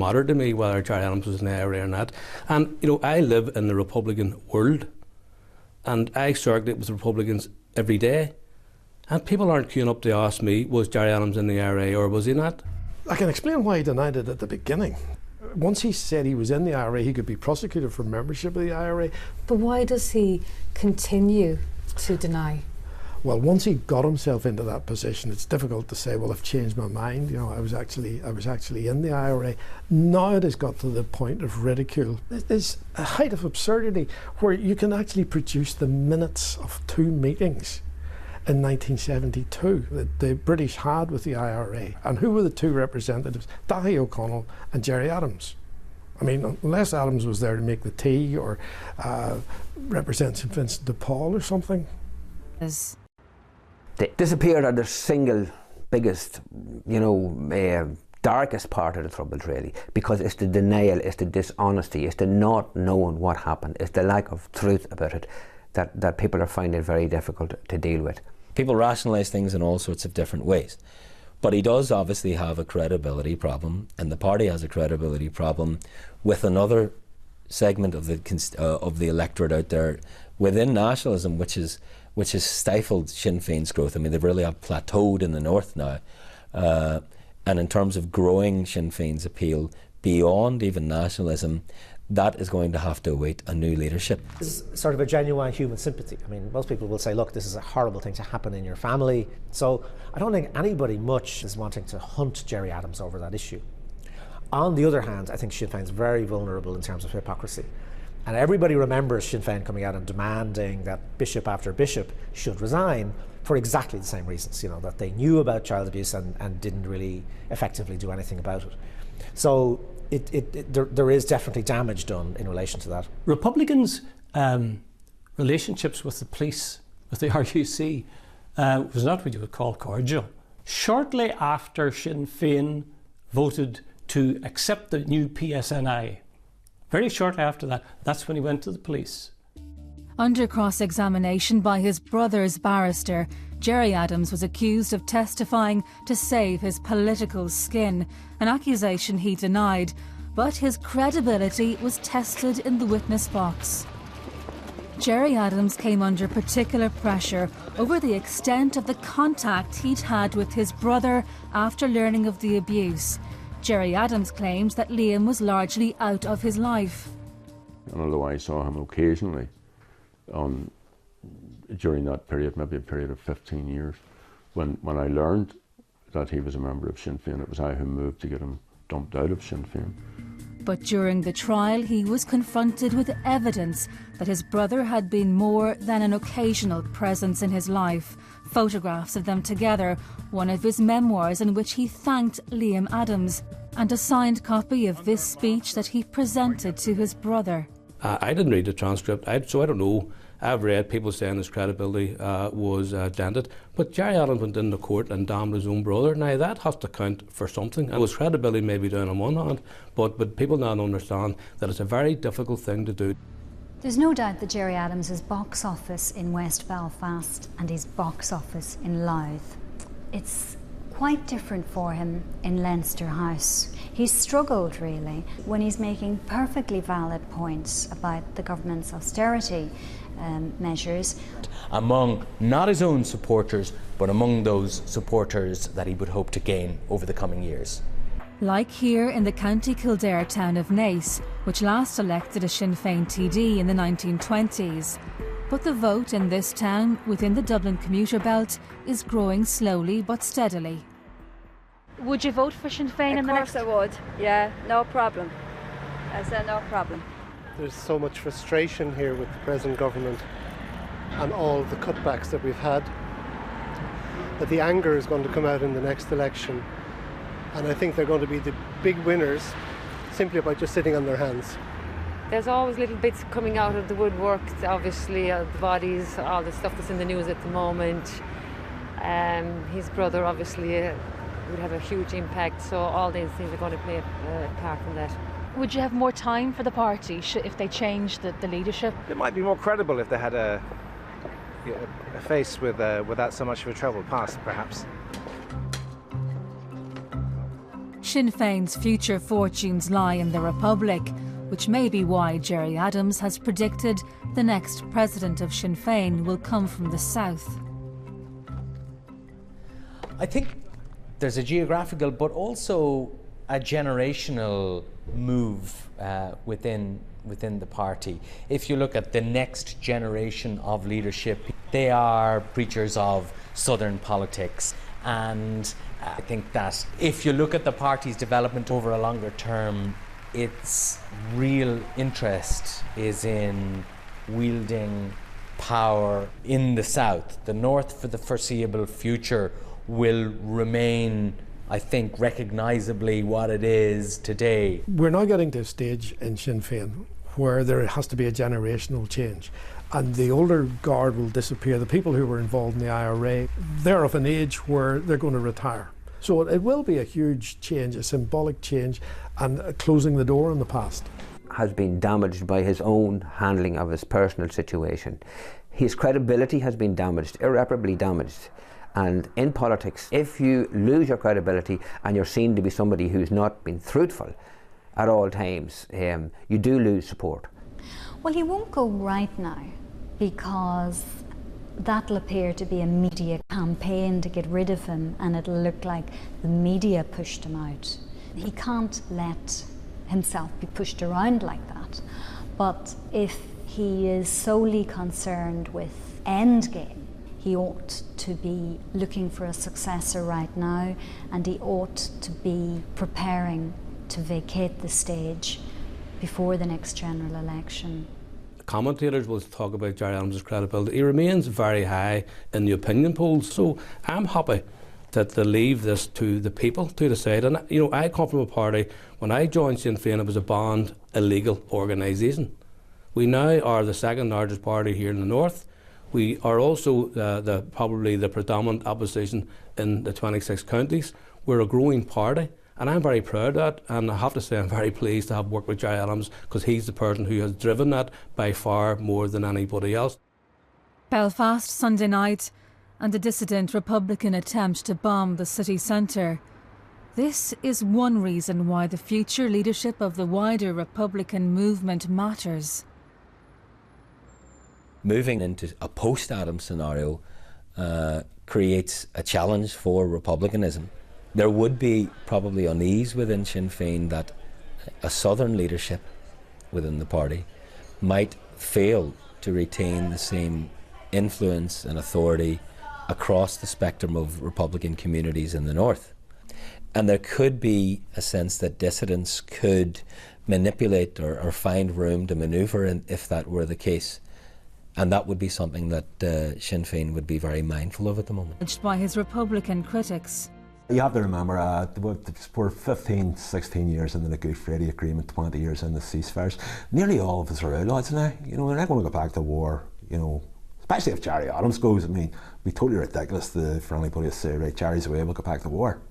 mattered to me whether Gerry Adams was in the IRA or not. And, you know, I live in the Republican world, and I circulate with Republicans every day, and people aren't queuing up to ask me, was Gerry Adams in the IRA or was he not? I can explain why he denied it at the beginning. Once he said he was in the IRA, he could be prosecuted for membership of the IRA. But why does he continue to deny? Well, once he got himself into that position, it's difficult to say, well, I've changed my mind. You know, I was actually in the IRA. Now it has got to the point of ridicule. There's a height of absurdity where you can actually produce the minutes of 2 meetings in 1972 that the British had with the IRA. And who were the 2 representatives? Daithí O'Connell and Gerry Adams. I mean, unless Adams was there to make the tea or represent St Vincent de Paul or something. The disappeared are the single biggest, you know, darkest part of the trouble, really, because it's the denial, it's the dishonesty, it's the not knowing what happened, it's the lack of truth about it that people are finding very difficult to deal with. People rationalise things in all sorts of different ways, but he does obviously have a credibility problem, and the party has a credibility problem with another segment of the electorate out there within nationalism, which has stifled Sinn Féin's growth. I mean, they've really plateaued in the north now. And in terms of growing Sinn Féin's appeal beyond even nationalism, that is going to have to await a new leadership. This is sort of a genuine human sympathy. I mean, most people will say, look, this is a horrible thing to happen in your family. So I don't think anybody much is wanting to hunt Gerry Adams over that issue. On the other hand, I think Sinn Féin is very vulnerable in terms of hypocrisy. And everybody remembers Sinn Féin coming out and demanding that bishop after bishop should resign for exactly the same reasons, you know, that they knew about child abuse and didn't really effectively do anything about it. So there is definitely damage done in relation to that. Republicans' relationships with the police, with the RUC, was not what you would call cordial. Shortly after Sinn Féin voted to accept the new PSNI, very shortly after that, that's when he went to the police. Under cross-examination by his brother's barrister, Gerry Adams was accused of testifying to save his political skin, an accusation he denied, but his credibility was tested in the witness box. Gerry Adams came under particular pressure over the extent of the contact he'd had with his brother after learning of the abuse. Gerry Adams claims that Liam was largely out of his life. And although I saw him occasionally during that period, maybe a period of 15 years, when I learned that he was a member of Sinn Féin, it was I who moved to get him dumped out of Sinn Féin. But during the trial, he was confronted with evidence that his brother had been more than an occasional presence in his life. Photographs of them together, one of his memoirs in which he thanked Liam Adams, and a signed copy of this speech that he presented to his brother. I didn't read the transcript, so I don't know. I've read people saying his credibility was dented, but Gerry Adams went into court and damned his own brother. Now that has to count for something. And his credibility may be down on one hand, but people now understand that it's a very difficult thing to do. There's no doubt that Gerry Adams' box office in West Belfast and his box office in Louth, it's quite different for him in Leinster House. He's struggled really when he's making perfectly valid points about the government's austerity measures. Among not his own supporters, but among those supporters that he would hope to gain over the coming years. Like here in the County Kildare town of Naas, which last elected a Sinn Féin TD in the 1920s. But the vote in this town, within the Dublin commuter belt, is growing slowly but steadily. Would you vote for Sinn Féin in the next? Of course I would, yeah, no problem. I said no problem. There's so much frustration here with the present government and all the cutbacks that we've had, that the anger is going to come out in the next election, and I think they're going to be the big winners simply by just sitting on their hands. There's always little bits coming out of the woodwork, obviously, the bodies, all the stuff that's in the news at the moment. His brother obviously would have a huge impact, so all these things are going to play a part in that. Would you have more time for the party if they changed the leadership? It might be more credible if they had a face without so much of a troubled past, perhaps. Sinn Féin's future fortunes lie in the Republic, which may be why Gerry Adams has predicted the next president of Sinn Féin will come from the south. I think there's a geographical but also a generational move within the party. If you look at the next generation of leadership, they are preachers of southern politics, and I think that if you look at the party's development over a longer term, its real interest is in wielding power in the south. The north, for the foreseeable future, will remain, I think, recognisably what it is today. We're now getting to a stage in Sinn Féin where there has to be a generational change, and the older guard will disappear. The people who were involved in the IRA, they're of an age where they're going to retire. So it will be a huge change, a symbolic change, and closing the door on the past. Has been damaged by his own handling of his personal situation. His credibility has been damaged, irreparably damaged. And in politics, if you lose your credibility and you're seen to be somebody who's not been truthful at all times, you do lose support. Well, he won't go right now because that'll appear to be a media campaign to get rid of him, and it'll look like the media pushed him out. He can't let himself be pushed around like that. But if he is solely concerned with endgame, he ought to be looking for a successor right now, and he ought to be preparing to vacate the stage before the next general election. Commentators will talk about Gerry Adams' credibility. He remains very high in the opinion polls, so I'm happy that they leave this to the people to decide. And you know, I come from a party, when I joined Sinn Féin, it was a banned illegal organisation. We now are the second largest party here in the north. We are also probably the predominant opposition in the 26 counties. We're a growing party, and I'm very proud of that, and I have to say I'm very pleased to have worked with Gerry Adams, because he's the person who has driven that by far more than anybody else. Belfast Sunday night, and a dissident Republican attempt to bomb the city centre. This is one reason why the future leadership of the wider Republican movement matters. Moving into a post-Adams scenario creates a challenge for republicanism. There would be probably unease within Sinn Féin that a southern leadership within the party might fail to retain the same influence and authority across the spectrum of Republican communities in the north. And there could be a sense that dissidents could manipulate or find room to manoeuvre if that were the case. And that would be something that Sinn Féin would be very mindful of at the moment. Judged by his Republican critics. You have to remember, we're 15, 16 years into the Good Friday Agreement, 20 years in the ceasefires. Nearly all of us are outlaws now. You know, they're not going to go back to war, you know, especially if Gerry Adams goes. I mean, it'd be totally ridiculous for anybody to say, right, Gerry's away, we'll go back to war.